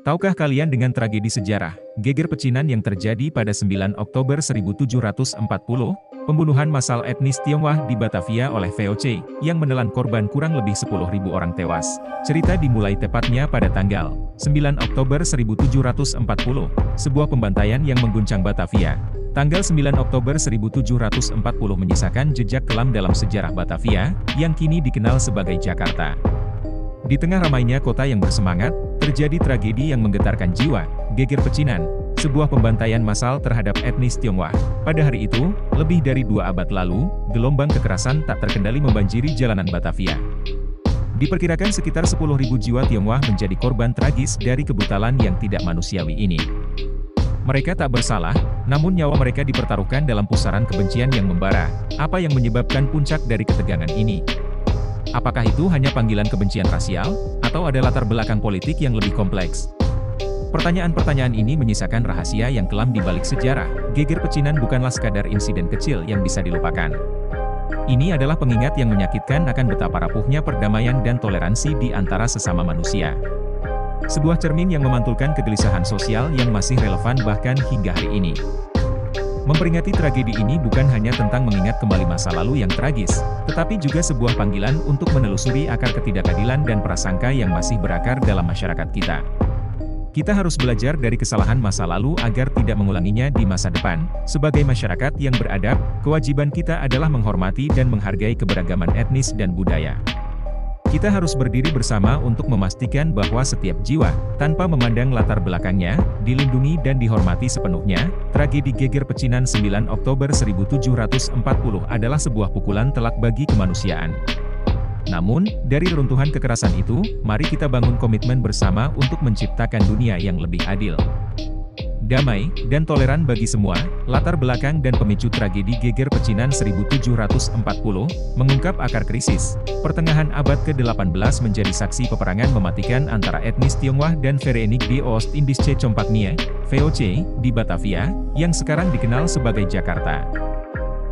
Tahukah kalian dengan tragedi sejarah, geger pecinan yang terjadi pada 9 Oktober 1740, pembunuhan massal etnis Tionghoa di Batavia oleh VOC, yang menelan korban kurang lebih 10.000 orang tewas. Cerita dimulai tepatnya pada tanggal 9 Oktober 1740, sebuah pembantaian yang mengguncang Batavia. Tanggal 9 Oktober 1740 menyisakan jejak kelam dalam sejarah Batavia, yang kini dikenal sebagai Jakarta. Di tengah ramainya kota yang bersemangat, terjadi tragedi yang menggetarkan jiwa, geger pecinan, sebuah pembantaian massal terhadap etnis Tionghoa. Pada hari itu, lebih dari 2 abad lalu, gelombang kekerasan tak terkendali membanjiri jalanan Batavia. Diperkirakan sekitar 10.000 jiwa Tionghoa menjadi korban tragis dari kebutalan yang tidak manusiawi ini. Mereka tak bersalah, namun nyawa mereka dipertaruhkan dalam pusaran kebencian yang membara. Apa yang menyebabkan puncak dari ketegangan ini? Apakah itu hanya panggilan kebencian rasial, atau ada latar belakang politik yang lebih kompleks? Pertanyaan-pertanyaan ini menyisakan rahasia yang kelam di balik sejarah. Geger pecinan bukanlah sekadar insiden kecil yang bisa dilupakan. Ini adalah pengingat yang menyakitkan akan betapa rapuhnya perdamaian dan toleransi di antara sesama manusia. Sebuah cermin yang memantulkan kegelisahan sosial yang masih relevan bahkan hingga hari ini. Memperingati tragedi ini bukan hanya tentang mengingat kembali masa lalu yang tragis, tetapi juga sebuah panggilan untuk menelusuri akar ketidakadilan dan prasangka yang masih berakar dalam masyarakat kita. Kita harus belajar dari kesalahan masa lalu agar tidak mengulanginya di masa depan. Sebagai masyarakat yang beradab, kewajiban kita adalah menghormati dan menghargai keberagaman etnis dan budaya. Kita harus berdiri bersama untuk memastikan bahwa setiap jiwa, tanpa memandang latar belakangnya, dilindungi dan dihormati sepenuhnya. Tragedi geger pecinan 9 Oktober 1740 adalah sebuah pukulan telak bagi kemanusiaan. Namun, dari reruntuhan kekerasan itu, mari kita bangun komitmen bersama untuk menciptakan dunia yang lebih adil, damai, dan toleran bagi semua. Latar belakang dan pemicu tragedi geger pecinan 1740, mengungkap akar krisis. Pertengahan abad ke-18 menjadi saksi peperangan mematikan antara etnis Tionghoa dan Verenigde Oost-Indische Compagnie, VOC, di Batavia, yang sekarang dikenal sebagai Jakarta.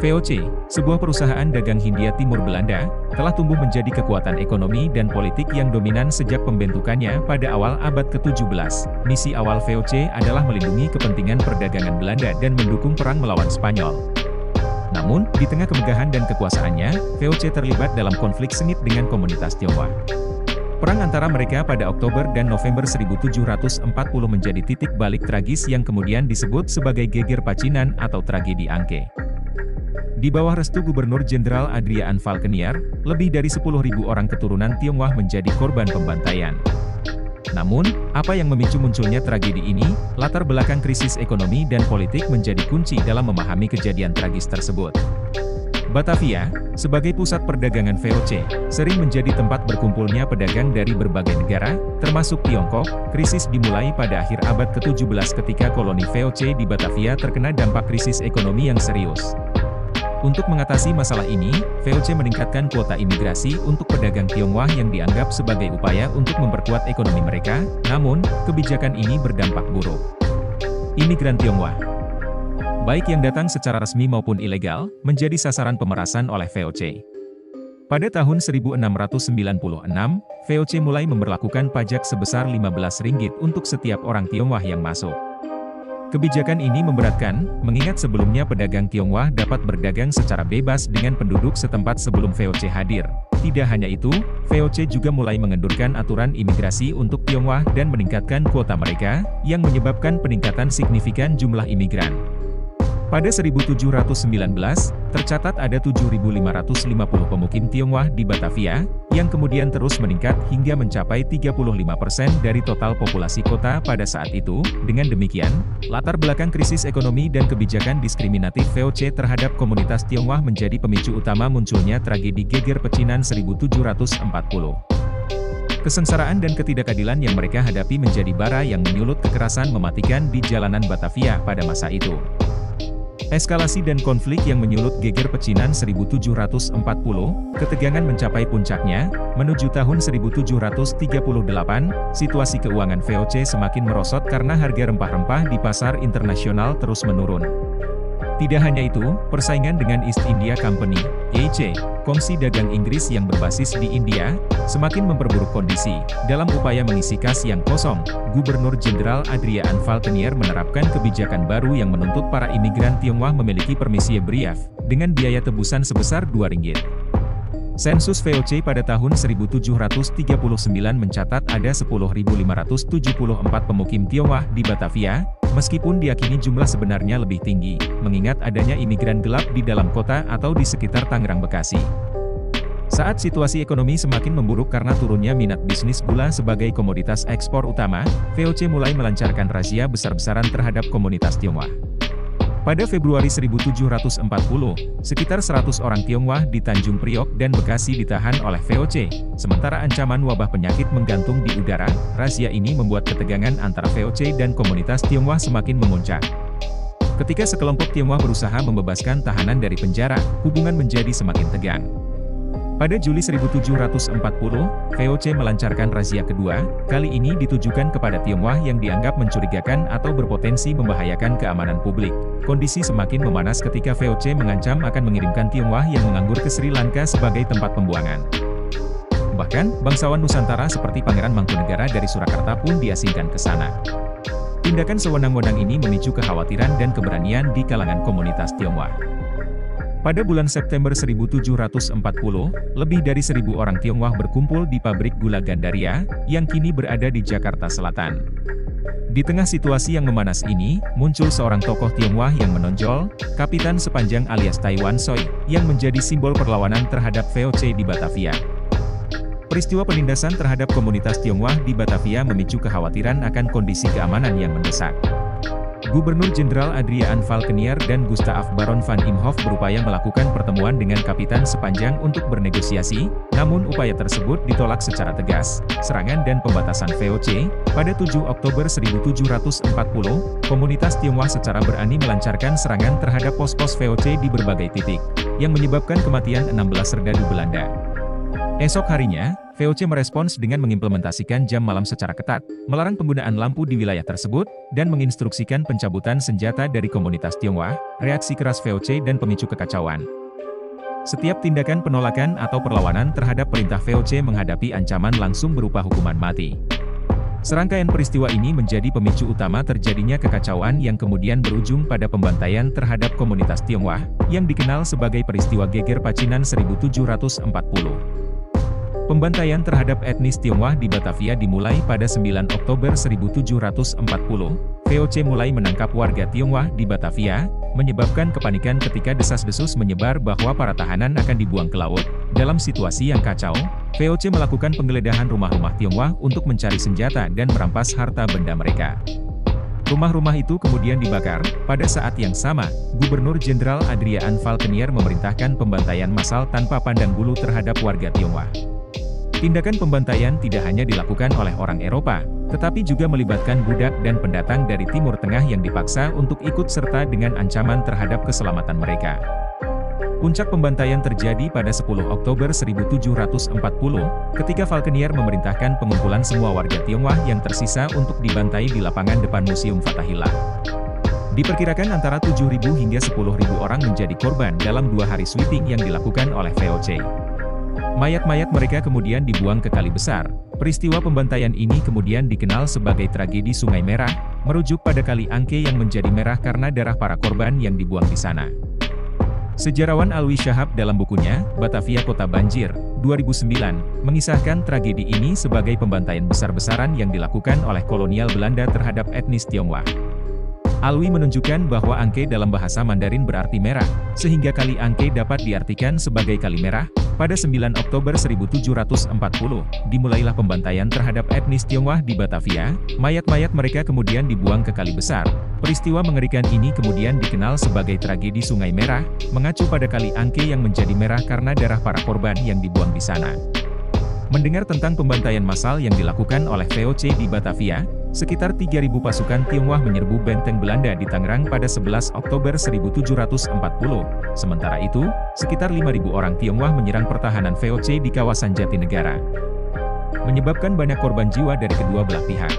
VOC, sebuah perusahaan dagang Hindia Timur Belanda, telah tumbuh menjadi kekuatan ekonomi dan politik yang dominan sejak pembentukannya pada awal abad ke-17. Misi awal VOC adalah melindungi kepentingan perdagangan Belanda dan mendukung perang melawan Spanyol. Namun, di tengah kemegahan dan kekuasaannya, VOC terlibat dalam konflik sengit dengan komunitas Tionghoa. Perang antara mereka pada Oktober dan November 1740 menjadi titik balik tragis yang kemudian disebut sebagai geger pecinan atau tragedi Angke. Di bawah restu Gubernur Jenderal Adriaan Valkeniar, lebih dari 10.000 orang keturunan Tionghoa menjadi korban pembantaian. Namun, apa yang memicu munculnya tragedi ini? Latar belakang krisis ekonomi dan politik menjadi kunci dalam memahami kejadian tragis tersebut. Batavia, sebagai pusat perdagangan VOC, sering menjadi tempat berkumpulnya pedagang dari berbagai negara, termasuk Tiongkok. Krisis dimulai pada akhir abad ke-17 ketika koloni VOC di Batavia terkena dampak krisis ekonomi yang serius. Untuk mengatasi masalah ini, VOC meningkatkan kuota imigrasi untuk pedagang Tionghoa yang dianggap sebagai upaya untuk memperkuat ekonomi mereka, namun, kebijakan ini berdampak buruk. Imigran Tionghoa, baik yang datang secara resmi maupun ilegal, menjadi sasaran pemerasan oleh VOC. Pada tahun 1696, VOC mulai memberlakukan pajak sebesar Rp15 untuk setiap orang Tionghoa yang masuk. Kebijakan ini memberatkan, mengingat sebelumnya pedagang Tionghoa dapat berdagang secara bebas dengan penduduk setempat sebelum VOC hadir. Tidak hanya itu, VOC juga mulai mengendurkan aturan imigrasi untuk Tionghoa dan meningkatkan kuota mereka, yang menyebabkan peningkatan signifikan jumlah imigran. Pada 1719, tercatat ada 7.550 pemukim Tionghoa di Batavia, yang kemudian terus meningkat hingga mencapai 35% dari total populasi kota pada saat itu. Dengan demikian, latar belakang krisis ekonomi dan kebijakan diskriminatif VOC terhadap komunitas Tionghoa menjadi pemicu utama munculnya tragedi geger pecinan 1740. Kesengsaraan dan ketidakadilan yang mereka hadapi menjadi bara yang menyulut kekerasan mematikan di jalanan Batavia pada masa itu. Eskalasi dan konflik yang menyulut geger pecinan 1740, ketegangan mencapai puncaknya. Menuju tahun 1738, situasi keuangan VOC semakin merosot karena harga rempah-rempah di pasar internasional terus menurun. Tidak hanya itu, persaingan dengan East India Company, EIC, kongsi dagang Inggris yang berbasis di India, semakin memperburuk kondisi. Dalam upaya mengisi kas yang kosong, Gubernur Jenderal Adria Anfalkenier menerapkan kebijakan baru yang menuntut para imigran Tionghoa memiliki permisi brief, dengan biaya tebusan sebesar Rp2. Sensus VOC pada tahun 1739 mencatat ada 10.574 pemukim Tionghoa di Batavia, meskipun diyakini jumlah sebenarnya lebih tinggi, mengingat adanya imigran gelap di dalam kota atau di sekitar Tangerang Bekasi. Saat situasi ekonomi semakin memburuk karena turunnya minat bisnis gula sebagai komoditas ekspor utama, VOC mulai melancarkan razia besar-besaran terhadap komunitas Tionghoa. Pada Februari 1740, sekitar 100 orang Tionghoa di Tanjung Priok dan Bekasi ditahan oleh VOC, sementara ancaman wabah penyakit menggantung di udara. Razia ini membuat ketegangan antara VOC dan komunitas Tionghoa semakin memuncak. Ketika sekelompok Tionghoa berusaha membebaskan tahanan dari penjara, hubungan menjadi semakin tegang. Pada Juli 1740, VOC melancarkan razia kedua, kali ini ditujukan kepada Tionghoa yang dianggap mencurigakan atau berpotensi membahayakan keamanan publik. Kondisi semakin memanas ketika VOC mengancam akan mengirimkan Tionghoa yang menganggur ke Sri Lanka sebagai tempat pembuangan. Bahkan, bangsawan Nusantara seperti Pangeran Mangkunegara dari Surakarta pun diasingkan ke sana. Tindakan sewenang-wenang ini memicu kekhawatiran dan keberanian di kalangan komunitas Tionghoa. Pada bulan September 1740, lebih dari 1.000 orang Tionghoa berkumpul di pabrik gula Gandaria, yang kini berada di Jakarta Selatan. Di tengah situasi yang memanas ini, muncul seorang tokoh Tionghoa yang menonjol, Kapitan Sepanjang alias Taiwan Soi, yang menjadi simbol perlawanan terhadap VOC di Batavia. Peristiwa penindasan terhadap komunitas Tionghoa di Batavia memicu kekhawatiran akan kondisi keamanan yang mendesak. Gubernur Jenderal Adria Anfalkenier dan Gustaaf Baron van Imhoff berupaya melakukan pertemuan dengan Kapitan Sepanjang untuk bernegosiasi, namun upaya tersebut ditolak secara tegas. Serangan dan pembatasan VOC, pada 7 Oktober 1740, komunitas Tionghoa secara berani melancarkan serangan terhadap pos-pos VOC di berbagai titik, yang menyebabkan kematian 16 serdadu Belanda. Esok harinya, VOC merespons dengan mengimplementasikan jam malam secara ketat, melarang penggunaan lampu di wilayah tersebut, dan menginstruksikan pencabutan senjata dari komunitas Tionghoa. Reaksi keras VOC dan pemicu kekacauan. Setiap tindakan penolakan atau perlawanan terhadap perintah VOC menghadapi ancaman langsung berupa hukuman mati. Serangkaian peristiwa ini menjadi pemicu utama terjadinya kekacauan yang kemudian berujung pada pembantaian terhadap komunitas Tionghoa, yang dikenal sebagai peristiwa Geger Pacinan 1740. Pembantaian terhadap etnis Tionghoa di Batavia dimulai pada 9 Oktober 1740. VOC mulai menangkap warga Tionghoa di Batavia, menyebabkan kepanikan ketika desas-desus menyebar bahwa para tahanan akan dibuang ke laut. Dalam situasi yang kacau, VOC melakukan penggeledahan rumah-rumah Tionghoa untuk mencari senjata dan merampas harta benda mereka. Rumah-rumah itu kemudian dibakar. Pada saat yang sama, Gubernur Jenderal Adria Anfalkenier memerintahkan pembantaian massal tanpa pandang bulu terhadap warga Tionghoa. Tindakan pembantaian tidak hanya dilakukan oleh orang Eropa, tetapi juga melibatkan budak dan pendatang dari Timur Tengah yang dipaksa untuk ikut serta dengan ancaman terhadap keselamatan mereka. Puncak pembantaian terjadi pada 10 Oktober 1740, ketika Falkenier memerintahkan pengumpulan semua warga Tionghoa yang tersisa untuk dibantai di lapangan depan Museum Fathahillah. Diperkirakan antara 7.000 hingga 10.000 orang menjadi korban dalam 2 hari sweeping yang dilakukan oleh VOC. Mayat-mayat mereka kemudian dibuang ke Kali Besar. Peristiwa pembantaian ini kemudian dikenal sebagai tragedi Sungai Merah, merujuk pada Kali Angke yang menjadi merah karena darah para korban yang dibuang di sana. Sejarawan Alwi Shahab dalam bukunya, Batavia Kota Banjir, 2009, mengisahkan tragedi ini sebagai pembantaian besar-besaran yang dilakukan oleh kolonial Belanda terhadap etnis Tionghoa. Alwi menunjukkan bahwa Angke dalam bahasa Mandarin berarti merah, sehingga Kali Angke dapat diartikan sebagai Kali Merah. Pada 9 Oktober 1740, dimulailah pembantaian terhadap etnis Tionghoa di Batavia. Mayat-mayat mereka kemudian dibuang ke Kali Besar. Peristiwa mengerikan ini kemudian dikenal sebagai tragedi Sungai Merah, mengacu pada Kali Angke yang menjadi merah karena darah para korban yang dibuang di sana. Mendengar tentang pembantaian massal yang dilakukan oleh VOC di Batavia, sekitar 3.000 pasukan Tionghoa menyerbu benteng Belanda di Tangerang pada 11 Oktober 1740. Sementara itu, sekitar 5.000 orang Tionghoa menyerang pertahanan VOC di kawasan Jatinegara, menyebabkan banyak korban jiwa dari kedua belah pihak.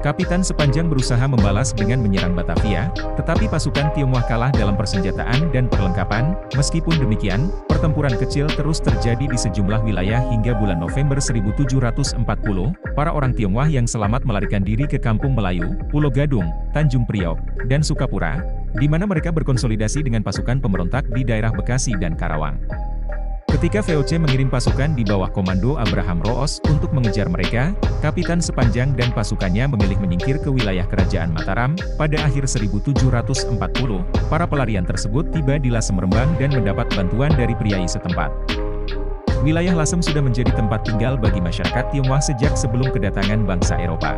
Kapitan Sepanjang berusaha membalas dengan menyerang Batavia, tetapi pasukan Tionghoa kalah dalam persenjataan dan perlengkapan. Meskipun demikian, pertempuran kecil terus terjadi di sejumlah wilayah hingga bulan November 1740. Para orang Tionghoa yang selamat melarikan diri ke Kampung Melayu, Pulau Gadung, Tanjung Priok, dan Sukapura, di mana mereka berkonsolidasi dengan pasukan pemberontak di daerah Bekasi dan Karawang. Ketika VOC mengirim pasukan di bawah komando Abraham Roos untuk mengejar mereka, Kapitan Sepanjang dan pasukannya memilih menyingkir ke wilayah Kerajaan Mataram. Pada akhir 1740, para pelarian tersebut tiba di Lasem Rembang dan mendapat bantuan dari priai setempat. Wilayah Lasem sudah menjadi tempat tinggal bagi masyarakat Tionghoa sejak sebelum kedatangan bangsa Eropa.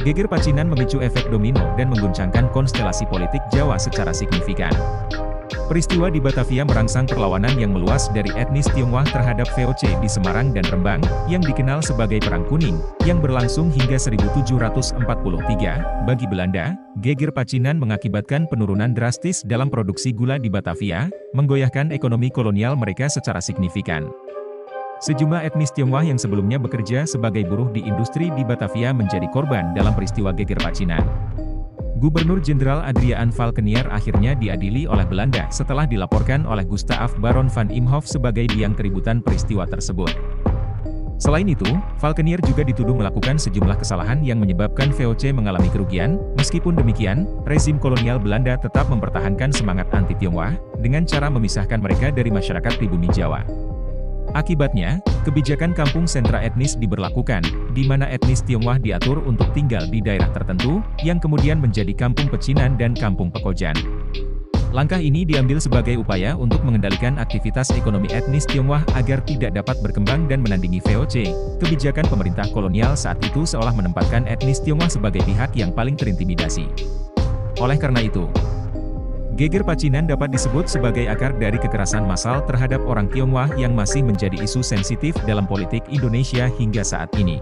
Geger Pacinan memicu efek domino dan mengguncangkan konstelasi politik Jawa secara signifikan. Peristiwa di Batavia merangsang perlawanan yang meluas dari etnis Tionghoa terhadap VOC di Semarang dan Rembang, yang dikenal sebagai Perang Kuning, yang berlangsung hingga 1743. Bagi Belanda, Geger Pacinan mengakibatkan penurunan drastis dalam produksi gula di Batavia, menggoyahkan ekonomi kolonial mereka secara signifikan. Sejumlah etnis Tionghoa yang sebelumnya bekerja sebagai buruh di industri di Batavia menjadi korban dalam peristiwa Geger Pacinan. Gubernur Jenderal Adriaan Valkenier akhirnya diadili oleh Belanda setelah dilaporkan oleh Gustaaf Baron van Imhoff sebagai biang keributan peristiwa tersebut. Selain itu, Valkenier juga dituduh melakukan sejumlah kesalahan yang menyebabkan VOC mengalami kerugian. Meskipun demikian, rezim kolonial Belanda tetap mempertahankan semangat anti-Tionghoa dengan cara memisahkan mereka dari masyarakat pribumi Jawa. Akibatnya, kebijakan kampung sentra etnis diberlakukan, di mana etnis Tionghoa diatur untuk tinggal di daerah tertentu, yang kemudian menjadi Kampung Pecinan dan Kampung Pekojan. Langkah ini diambil sebagai upaya untuk mengendalikan aktivitas ekonomi etnis Tionghoa agar tidak dapat berkembang dan menandingi VOC. Kebijakan pemerintah kolonial saat itu seolah menempatkan etnis Tionghoa sebagai pihak yang paling terintimidasi. Oleh karena itu, Geger Pacinan dapat disebut sebagai akar dari kekerasan massal terhadap orang Tionghoa yang masih menjadi isu sensitif dalam politik Indonesia hingga saat ini.